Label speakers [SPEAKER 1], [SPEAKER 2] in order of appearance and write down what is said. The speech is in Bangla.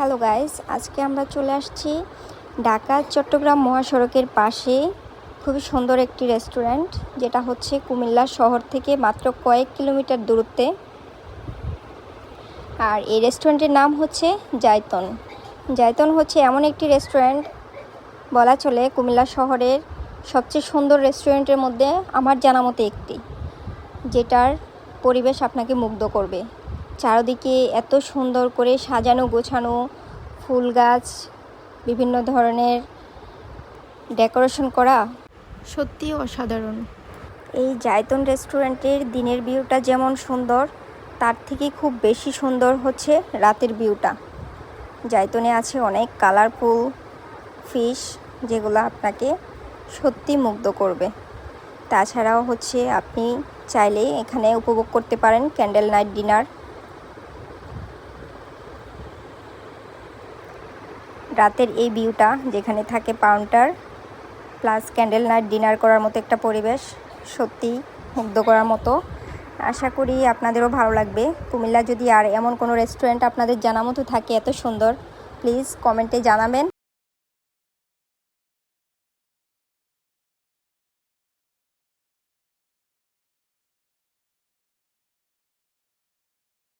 [SPEAKER 1] হ্যালো গাইস, আজকে আমরা চলে আসছি ঢাকা চট্টগ্রাম মহাসড়কের পাশে খুবই সুন্দর একটি রেস্টুরেন্ট, যেটা হচ্ছে কুমিল্লা শহর থেকে মাত্র কয়েক কিলোমিটার দূরত্বে। আর এই রেস্টুরেন্টের নাম হচ্ছে জায়তন। জায়তন হচ্ছে এমন একটি রেস্টুরেন্ট, বলা চলে কুমিল্লা শহরের সবচেয়ে সুন্দর রেস্টুরেন্টের মধ্যে আমার জানা মতে একটি, যেটার পরিবেশ আপনাকে মুগ্ধ করবে। চারদিকে এত সুন্দর করে সাজানো গোছানো, ফুল গাছ, বিভিন্ন ধরনের ডেকোরেশন করা, সত্যি অসাধারণ। এই জায়তন রেস্টুরেন্টের দিনের ভিউটা যেমন সুন্দর, তার থেকে খুব বেশি সুন্দর হচ্ছে রাতের ভিউটা। জায়তনে আছে অনেক কালারফুল ফিশ, যেগুলো আপনাকে সত্যি মুগ্ধ করবে। তাছাড়াও হচ্ছে আপনি চাইলে এখানে উপভোগ করতে পারেন ক্যান্ডেল নাইট ডিনার। রাতের এই ভিউটা, যেখানে থাকে counter plus candle night dinner করার মতো একটা পরিবেশ, সত্যি মুগ্ধ করার মতো। আশা করি আপনাদেরও ভালো লাগবে। কুমিল্লা যদি আর এমন কোনো রেস্টুরেন্ট আপনাদের জানা মতো থাকে এত সুন্দর, প্লিজ কমেন্টে জানাবেন।